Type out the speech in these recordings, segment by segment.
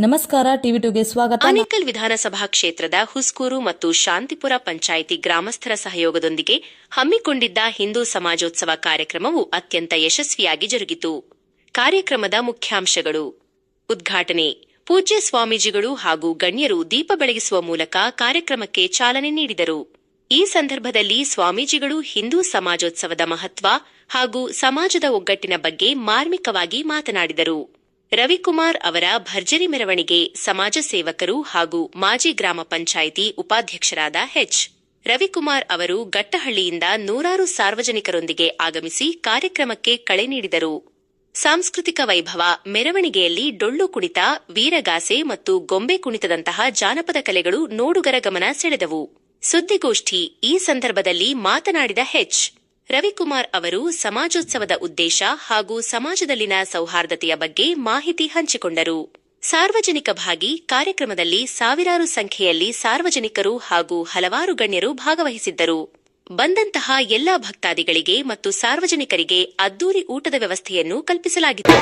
ನಮಸ್ಕಾರ, ಟಿವಿ2ಗೆ ಸ್ವಾಗತ. ಆನೇಕಲ್ ವಿಧಾನಸಭಾ ಕ್ಷೇತ್ರದ ಹುಸ್ಕೂರು ಮತ್ತು ಶಾಂತಿಪುರ ಪಂಚಾಯಿತಿ ಗ್ರಾಮಸ್ಥರ ಸಹಯೋಗದೊಂದಿಗೆ ಹಮ್ಮಿಕೊಂಡಿದ್ದ ಹಿಂದೂ ಸಮಾಜೋತ್ಸವ ಕಾರ್ಯಕ್ರಮವು ಅತ್ಯಂತ ಯಶಸ್ವಿಯಾಗಿ ಜರುಗಿತು. ಕಾರ್ಯಕ್ರಮದ ಮುಖ್ಯಾಂಶಗಳು: ಉದ್ಘಾಟನೆ. ಪೂಜ್ಯ ಸ್ವಾಮೀಜಿಗಳು ಹಾಗೂ ಗಣ್ಯರು ದೀಪ ಬೆಳಗಿಸುವ ಮೂಲಕ ಕಾರ್ಯಕ್ರಮಕ್ಕೆ ಚಾಲನೆ ನೀಡಿದರು. ಈ ಸಂದರ್ಭದಲ್ಲಿ ಸ್ವಾಮೀಜಿಗಳು ಹಿಂದೂ ಸಮಾಜೋತ್ಸವದ ಮಹತ್ವ ಹಾಗೂ ಸಮಾಜದ ಒಗ್ಗಟ್ಟಿನ ಬಗ್ಗೆ ಮಾರ್ಮಿಕವಾಗಿ ಮಾತನಾಡಿದರು. ರವಿಕುಮಾರ್ ಅವರ ಭರ್ಜರಿ ಮೆರವಣಿಗೆ ಸಮಾಜ ಸೇವಕರು ಹಾಗೂ ಮಾಜಿ ಗ್ರಾಮ ಪಂಚಾಯಿತಿ ಉಪಾಧ್ಯಕ್ಷರಾದ ಎಚ್. ರವಿಕುಮಾರ್ ಅವರು ಗಟ್ಟಹಳ್ಳಿಯಿಂದ ನೂರಾರು ಸಾರ್ವಜನಿಕರೊಂದಿಗೆ ಆಗಮಿಸಿ ಕಾರ್ಯಕ್ರಮಕ್ಕೆ ಕಳೆ ನೀಡಿದರು. ಸಾಂಸ್ಕೃತಿಕ ವೈಭವ ಮೆರವಣಿಗೆಯಲ್ಲಿ ಡೊಳ್ಳು ಕುಣಿತ, ವೀರಗಾಸೆ ಮತ್ತು ಗೊಂಬೆ ಕುಣಿತದಂತಹ ಜಾನಪದ ಕಲೆಗಳು ನೋಡುಗರ ಗಮನ ಸೆಳೆದವು. ಸುದ್ದಿಗೋಷ್ಠಿ. ಈ ಸಂದರ್ಭದಲ್ಲಿ ಮಾತನಾಡಿದ ಎಚ್. ರವಿಕುಮಾರ್ ಅವರು ಸಮಾಜೋತ್ಸವದ ಉದ್ದೇಶ ಹಾಗೂ ಸಮಾಜದಲ್ಲಿನ ಸೌಹಾರ್ದತೆಯ ಬಗ್ಗೆ ಮಾಹಿತಿ ಹಂಚಿಕೊಂಡರು. ಸಾರ್ವಜನಿಕ ಭಾಗಿ. ಕಾರ್ಯಕ್ರಮದಲ್ಲಿ ಸಾವಿರಾರು ಸಂಖ್ಯೆಯಲ್ಲಿ ಸಾರ್ವಜನಿಕರು ಹಾಗೂ ಹಲವಾರು ಗಣ್ಯರು ಭಾಗವಹಿಸಿದ್ದರು. ಬಂದಂತಹ ಎಲ್ಲಾ ಭಕ್ತಾದಿಗಳಿಗೆ ಮತ್ತು ಸಾರ್ವಜನಿಕರಿಗೆ ಅದ್ದೂರಿ ಊಟದ ವ್ಯವಸ್ಥೆಯನ್ನು ಕಲ್ಪಿಸಲಾಗಿತ್ತು.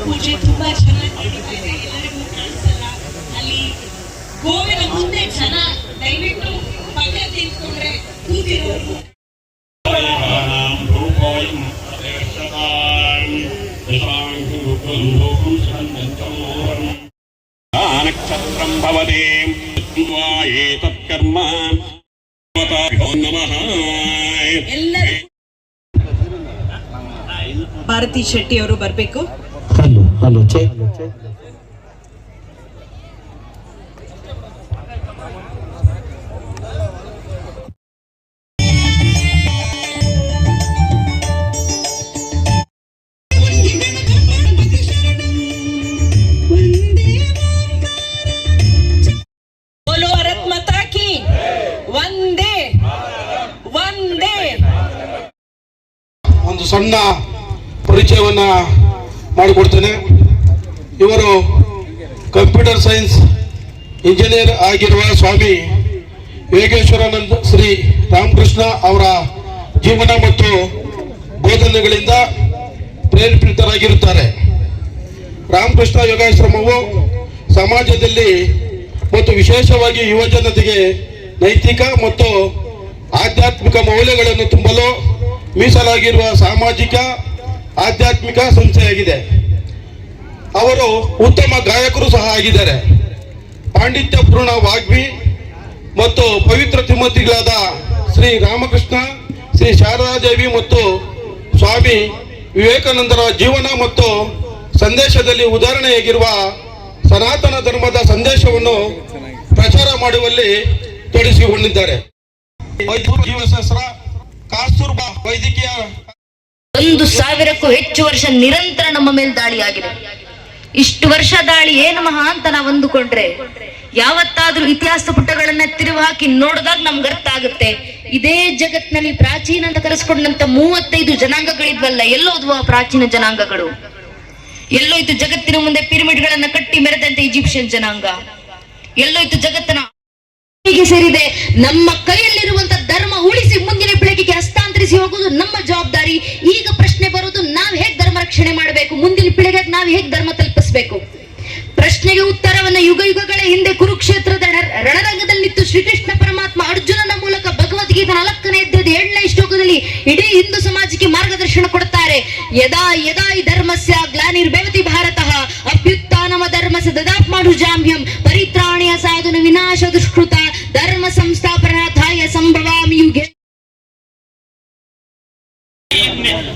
ಪೂಜೆ ತುಂಬಾ ಚೆನ್ನಾಗಿ ನಡೀತಾ ಇದೆ. ಎಲ್ಲರಿಗೂ ಕಾಣಿಸಲ್ಲ, ಅಲ್ಲಿ ಗೋವಿನ ಮುಂದೆ ಜನ ದಯವಿಟ್ಟು ಪಕ್ಕ ತಿಳ್ಕೊಂಡ್ರೆ ಕೂತಿರೋರು. ನಕ್ಷತ್ರಂ ಭವದೇ ಏತತ್ಕರ್ಮ ನಮಃ. ಎಲ್ಲರೂ ಭಾರತಿ ಶೆಟ್ಟಿ ಅವರು ಬರಬೇಕು. ಹಲೋ ಬೋಲೋ ಭಾರತ್ ಮಾತಾ ಕಿ ವಂದೇ ವಂದೇ. ಒಂದು ಸಣ್ಣ ಪರಿಚಯವನ್ನ ಮಾಡಿಕೊಡ್ತೇನೆ. ಇವರು ಕಂಪ್ಯೂಟರ್ ಸೈನ್ಸ್ ಇಂಜಿನಿಯರ್ ಆಗಿರುವ ಸ್ವಾಮಿ ಯೋಗೇಶ್ವರಾನಂದ ಶ್ರೀ ರಾಮಕೃಷ್ಣ ಅವರ ಜೀವನ ಮತ್ತು ಬೋಧನೆಗಳಿಂದ ಪ್ರೇರೇಪಿತರಾಗಿರುತ್ತಾರೆ. ರಾಮಕೃಷ್ಣ ಯೋಗಾಶ್ರಮವು ಸಮಾಜದಲ್ಲಿ ಮತ್ತು ವಿಶೇಷವಾಗಿ ಯುವಜನತೆಗೆ ನೈತಿಕ ಮತ್ತು ಆಧ್ಯಾತ್ಮಿಕ ಮೌಲ್ಯಗಳನ್ನು ತುಂಬಲು ಮೀಸಲಾಗಿರುವ ಸಾಮಾಜಿಕ ಆಧ್ಯಾತ್ಮಿಕ ಸಂಸ್ಥೆಯಾಗಿದೆ. ಅವರು ಉತ್ತಮ ಗಾಯಕರು ಸಹ ಆಗಿದ್ದಾರೆ. ಪಾಂಡಿತ್ಯಪೂರ್ಣ ವಾಗ್ಮಿ ಮತ್ತು ಪವಿತ್ರ ತಿಮ್ಮತಿಗಳಾದ ಶ್ರೀ ರಾಮಕೃಷ್ಣ, ಶ್ರೀ ಶಾರದಾದೇವಿ ಮತ್ತು ಸ್ವಾಮಿ ವಿವೇಕಾನಂದರ ಜೀವನ ಮತ್ತು ಸಂದೇಶದಲ್ಲಿ ಉದಾಹರಣೆಯಾಗಿರುವ ಸನಾತನ ಧರ್ಮದ ಸಂದೇಶವನ್ನು ಪ್ರಚಾರ ಮಾಡುವಲ್ಲಿ ತೊಡಗಿಸಿಕೊಂಡಿದ್ದಾರೆ. ಜೀವಶಾಸ್ತ್ರ, ಕಸ್ತೂರ್ಬಾ ವೈದ್ಯಕೀಯ 1,000ಕ್ಕೂ ಹೆಚ್ಚು ವರ್ಷ ನಿರಂತರ ನಮ್ಮ ಮೇಲೆ ದಾಳಿಯಾಗಿದೆ. ಇಷ್ಟು ವರ್ಷ ದಾಳಿ ಏನು ಮಹಾ ಅಂತ ನಾವು ಅಂದುಕೊಂಡ್ರೆ ಯಾವತ್ತಾದ್ರೂ ಇತಿಹಾಸ ಪುಟಗಳನ್ನ ತಿರುವು ಹಾಕಿ ನೋಡಿದಾಗ ನಮ್ಗೆ ಅರ್ಥ ಆಗುತ್ತೆ. ಇದೇ ಜಗತ್ತಿನಲ್ಲಿ ಪ್ರಾಚೀನ ಅಂತ ಕರೆಸ್ಕೊಂಡಂತ 35 ಜನಾಂಗಗಳಿದ್ವಲ್ಲ, ಎಲ್ಲೋದ್ವು ಆ ಪ್ರಾಚೀನ ಜನಾಂಗಗಳು? ಎಲ್ಲೋಯ್ತು ಜಗತ್ತಿನ ಮುಂದೆ ಪಿರಮಿಡ್ಗಳನ್ನ ಕಟ್ಟಿ ಮೆರೆದಂತೆ ಈಜಿಪ್ಷಿಯನ್ ಜನಾಂಗ? ಎಲ್ಲೋಯ್ತು ಜಗತ್ತನ ಹೀಗೆ ಸೇರಿದೆ? ನಮ್ಮ ಕೈಯಲ್ಲಿರುವಂತ ಧರ್ಮ ಉಳಿಸಿ ಮುಂದಿನ ಪೀಳಿಗೆಗೆ ಹಸ್ತಾಂತರಿಸಿ ಹೋಗುವುದು ನಮ್ಮ ಜವಾಬ್ದಾರಿ. ಈಗ ಪ್ರಶ್ನೆ ಬರೋದು, ನಾವ್ ಹೇಗ್ ಧರ್ಮ ರಕ್ಷಣೆ ಮಾಡಬೇಕು, ಮುಂದಿನ ಪೀಳಿಗೆಗೆ ನಾವ್ ಹೇಗ್ ಧರ್ಮ ತಲುಪಿಸಬೇಕು? ಪ್ರಶ್ನೆಗೆ ಉತ್ತರವನ್ನ ಯುಗ ಯುಗಗಳ ಹಿಂದೆ ಕುರುಕ್ಷೇತ್ರದ ರಣರಂಗದಲ್ಲಿ ನಿಂತು ಶ್ರೀಕೃಷ್ಣ ಪರಮಾತ್ಮ ಅರ್ಜುನನ ಮೂಲಕ ಭಗವದ್ಗೀತಾ 4ನೇ ಅಧ್ಯಾಯದ 7ನೇ ಶ್ಲೋಕದಲ್ಲಿ ಇಡೀ ಹಿಂದೂ ಸಮಾಜಕ್ಕೆ ಮಾರ್ಗದರ್ಶನ ಕೊಡುತ್ತಾರೆ. ಯದಾ ಯದಾ ಈ ಧರ್ಮಸ್ಯ ಗ್ಲಾನಿರ್ಭವತಿ ಭಾರತಃ ಅಭ್ಯುತ್ಥಾನಮ ಧರ್ಮಸ್ಯ ದದಾತ್ಮಾನುಜಾಮ್ಯಂ ಪರಿತ್ರಾಣಯ ಸಾಧನ ವಿನಾಶ ದುಷ್ಕೃತ ಧರ್ಮ ಸಂಸ್ಥಾಪನಾರ್ಥಾಯ ಸಂಭವಾಮಿ ಯುಗೆ.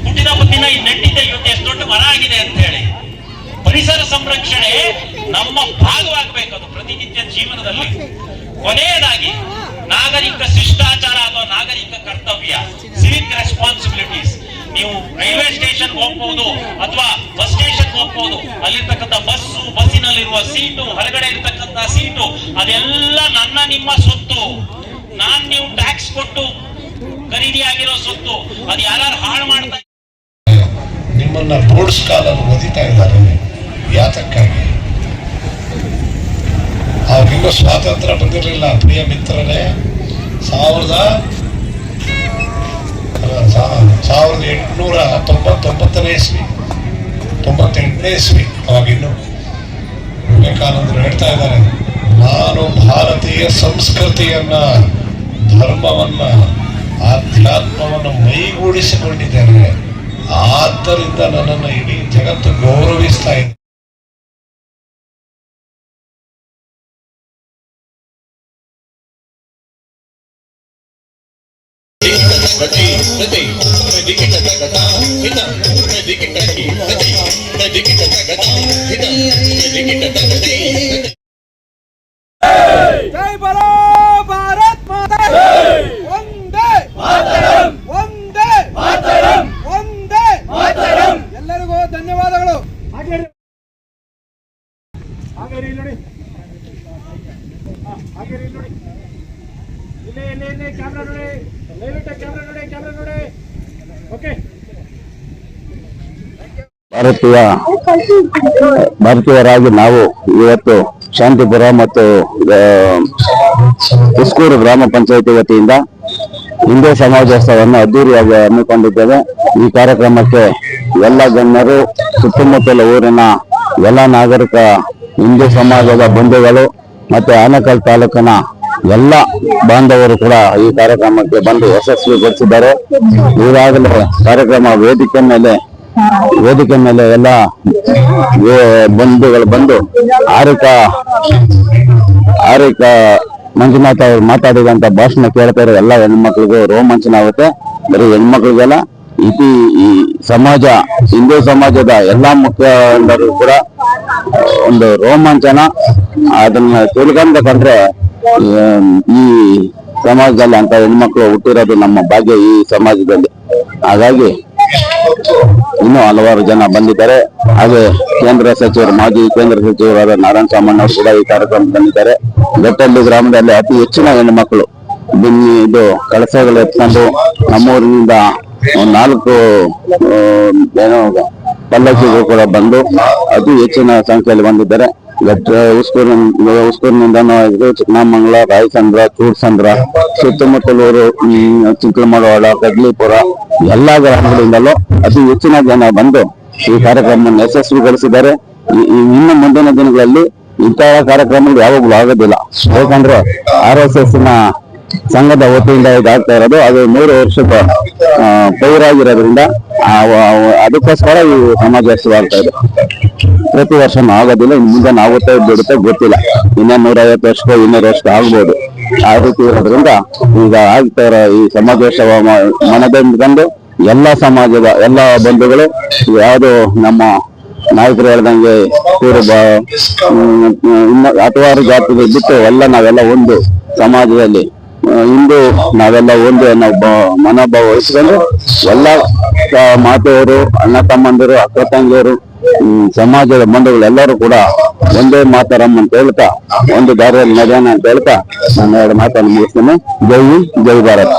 ಹುಟ್ಟಿದ ಮುತ್ತಿನ ಈ ನೆಟ್ಟಿದ್ದ ಇವತ್ತು ಎಷ್ಟು ದೊಡ್ಡ ಮರ ಆಗಿದೆ ಅಂತ ಹೇಳಿ. ಪರಿಸರ ಸಂರಕ್ಷಣೆ ನಮ್ಮ ಭಾಗವಾಗಬೇಕು, ಅದು ಪ್ರತಿನಿತ್ಯ ಜೀವನದಲ್ಲಿ. ಕೊನೆಯದಾಗಿ ನಾಗರಿಕ ಶಿಷ್ಟಾಚಾರ ಅಥವಾ ನಾಗರಿಕ ಕರ್ತವ್ಯ, ಸಿವಿಕ್ ರೆಸ್ಪಾನ್ಸಿಬಿಲಿಟೀಸ್. ನೀವು ರೈಲ್ವೆ ಸ್ಟೇಷನ್ ಹೋಗ್ಬಹುದು ಅಥವಾ ಬಸ್ ಸ್ಟೇಷನ್ ನಿಮ್ಮ ಸೊತ್ತು, ನೀವು ಟ್ಯಾಕ್ಸ್ ಕೊಟ್ಟು ಖರೀದಿ ಆಗಿರೋ ಸೊತ್ತು. ಅದು ಯಾರು ಹಾಳು ಮಾಡ್ತಾ ನಿಮ್ಮನ್ನ ಬೋರ್ಡ್ಸ್ ಕಾಲಲ್ಲಿ ಓದಿತಾ ಇದ್ದಾರೆ. ಯಾತಕ್ಕಾಗಿ? ಅವಾಗಿನ್ನೂ ಸ್ವಾತಂತ್ರ್ಯ ಬಂದಿರಲಿಲ್ಲ ಪ್ರಿಯ ಮಿತ್ರರೇ. 1899ನೇ ಇಸ್ವಿ, 98ನೇ ಇಸ್ವಿ. ಅವಾಗಿನ್ನು ವಿವೇಕಾನಂದರು ಹೇಳ್ತಾ ಇದ್ದಾರೆ, ನಾನು ಭಾರತೀಯ ಸಂಸ್ಕೃತಿಯನ್ನ, ಧರ್ಮವನ್ನ, ಆಧ್ಯಾತ್ಮವನ್ನು ಮೈಗೂಡಿಸಿಕೊಂಡಿದ್ದೇನೆ. ಆದ್ದರಿಂದ ನನ್ನನ್ನು ಇಡೀ ಜಗತ್ತು ಗೌರವಿಸ್ತಾ ಇದೆ. जय बोलो भारत माता वंदे मातरಂ वंदे मातरಂ वंदे मातरಂ. ಎಲ್ಲರಿಗೂ ಧನ್ಯವಾದಗಳು. ಹಾಗೆ ನೋಡಿ, ಇಲ್ಲಿ ಕ್ಯಾಮ್ರಾ ನೋಡಿ, ದಯವಿಟ್ಟು ಕ್ಯಾಮ್ರಾ ನೋಡಿ. ಓಕೆ. ಭಾರತೀಯರಾಗಿ ನಾವು ಇವತ್ತು ಶಾಂತಿಪುರ ಮತ್ತು ಹುಸ್ಕೂರು ಗ್ರಾಮ ಪಂಚಾಯತಿ ವತಿಯಿಂದ ಹಿಂದೂ ಸಮಾಜೋತ್ಸವವನ್ನು ಅದ್ದೂರಿಯಾಗಿ ಹಮ್ಮಿಕೊಂಡಿದ್ದೇವೆ. ಈ ಕಾರ್ಯಕ್ರಮಕ್ಕೆ ಎಲ್ಲ ಗಣ್ಯರು, ಸುತ್ತಮುತ್ತಲ ಊರಿನ ಎಲ್ಲ ನಾಗರಿಕ ಹಿಂದೂ ಸಮಾಜದ ಬಂಧುಗಳು ಮತ್ತು ಆನೇಕಲ್ ತಾಲೂಕಿನ ಎಲ್ಲ ಬಾಂಧವರು ಕೂಡ ಈ ಕಾರ್ಯಕ್ರಮಕ್ಕೆ ಬಂದು ಯಶಸ್ವಿಗೊಳಿಸಿದ್ದಾರೆ. ಈಗಾಗಲೇ ಕಾರ್ಯಕ್ರಮ ವೇದಿಕೆ ಮೇಲೆ ಎಲ್ಲ ಬಂಧುಗಳು ಬಂದು ಆರಿಕಾ ಮಂಜುನಾಥ್ ಅವರು ಮಾತಾಡಿದಂತ ಭಾಷಣ ಕೇಳ್ತಾರೆ. ಎಲ್ಲ ಹೆಣ್ಮಕ್ಳಿಗೂ ರೋಮಾಂಚನ ಆಗುತ್ತೆ. ಬರೀ ಹೆಣ್ಮಕ್ಳಿಗೆಲ್ಲ ಈ ಸಮಾಜ, ಹಿಂದೂ ಸಮಾಜದ ಎಲ್ಲಾ ಮುಖಂಡರು ಕೂಡ ಒಂದು ರೋಮಾಂಚನ. ಅದನ್ನ ತಿಳ್ಕೊಂಡು ಕಂಡ್ರೆ ಈ ಸಮಾಜದಲ್ಲಿ ಅಂತ ಹೆಣ್ಮಕ್ಳು ಹುಟ್ಟಿರೋದು ನಮ್ಮ ಭಾಗ್ಯ ಈ ಸಮಾಜದಲ್ಲಿ. ಹಾಗಾಗಿ ಇನ್ನೂ ಹಲವಾರು ಜನ ಬಂದಿದ್ದಾರೆ. ಹಾಗೆ ಮಾಜಿ ಕೇಂದ್ರ ಸಚಿವರಾದ ನಾರಾಯಣ ಸಾಮಣ್ಣ ಅವರು ಕೂಡ ಈ ಕಾರ್ಯಕ್ರಮ ಬಂದಿದ್ದಾರೆ. ಬೆಟ್ಟಳ್ಳಿ ಗ್ರಾಮದಲ್ಲಿ ಅತಿ ಹೆಚ್ಚಿನ ಹೆಣ್ಣು ಇದು ಕಳಸಗಳು ಎತ್ಕೊಂಡು ನಮ್ಮೂರಿನಿಂದ 4 ಪಲ್ಲಕ್ಕಿಗಳು ಕೂಡ ಬಂದು ಅತಿ ಹೆಚ್ಚಿನ ಸಂಖ್ಯೆಯಲ್ಲಿ ಬಂದಿದ್ದಾರೆ. ಉಸ್ಕೂರಿನಿಂದನೂ ಚಿಕ್ಕಮಂಗ್ಲ, ರಾಯಸಂದ್ರ, ಚೂಡ್ಸಂದ್ರ, ಸುತ್ತಮುತ್ತಲೂರು, ಚಿಕ್ಕಮಗಳವಾಡ, ಕಡ್ಲಿಪುರ ಎಲ್ಲಾ ಗ್ರಾಮಗಳಿಂದಲೂ ಅತಿ ಹೆಚ್ಚಿನ ಜನ ಬಂದು ಈ ಕಾರ್ಯಕ್ರಮವನ್ನು ಯಶಸ್ವಿಗೊಳಿಸಿದ್ದಾರೆ. ಇನ್ನು ಮುಂದಿನ ದಿನಗಳಲ್ಲಿ ಇಂತಹ ಕಾರ್ಯಕ್ರಮಗಳು ಯಾವಾಗಲೂ ಆಗೋದಿಲ್ಲ. ಯಾಕಂದ್ರೆ RSS ಸಂಘದ ವತಿಯಿಂದ ಇದಾಗ್ತಾ ಇರೋದು. ಅದು 3 ವರ್ಷದ ಪೈರಾಗಿರೋದ್ರಿಂದ ಅದಕ್ಕೋಸ್ಕರ ಈ ಸಮಾಜೋತ್ಸವ ಆಗ್ತಾ ಇದೆ. ಪ್ರತಿ ವರ್ಷನೂ ಆಗೋದಿಲ್ಲ. ಇನ್ನು ಮುಂದೆ ಆಗುತ್ತೆ ಬಿಡುತ್ತೆ ಗೊತ್ತಿಲ್ಲ. 150 ವರ್ಷಕ್ಕೋ 200 ವರ್ಷಕ್ಕೋ ಆಗ್ಬೋದು. ಆ ರೀತಿ ಇರೋದ್ರಿಂದ ಈಗ ಆಗ್ತಾ ಇರೋ ಈ ಸಮಾಜೋತ್ಸವ ಮನದಿಂದ ಎಲ್ಲ ಸಮಾಜದ ಎಲ್ಲ ಬಂಧುಗಳು, ಯಾವುದು ನಮ್ಮ ನಾಯಕರು ಹೇಳ್ದಂಗೆ ಇನ್ನು 10 ಜಾತಿಗೆ ಬಿಟ್ಟು ನಾವೆಲ್ಲ ಒಂದು ಸಮಾಜದಲ್ಲಿ ಹಿಂದೂ ನಾವೆಲ್ಲ ಒಂದು ಅನ್ನೋ ಮನೋಭಾವ ವಹಿಸಿಕೊಂಡು ಎಲ್ಲ ಮಾತೆಯವರು, ಅಣ್ಣ ತಮ್ಮಂದಿರು, ಅಕ್ಕ ತಂಗಿಯರು, ಸಮಾಜದ ಬಂಧುಗಳು ಎಲ್ಲರೂ ಕೂಡ ಒಂದೇ ಮಾತರಂ ಅಂತ ಹೇಳ್ತಾ ಒಂದು ದಾರಿಯಲ್ಲಿ ನಡೆಯೋಣ ಅಂತ ಹೇಳ್ತಾ ನಾನು 2 ಮಾತನ್ನು ಮುಗಿಸ್ತೇನೆ. ಜೈ ಹಿಂದ್, ಜೈ ಭಾರತ್.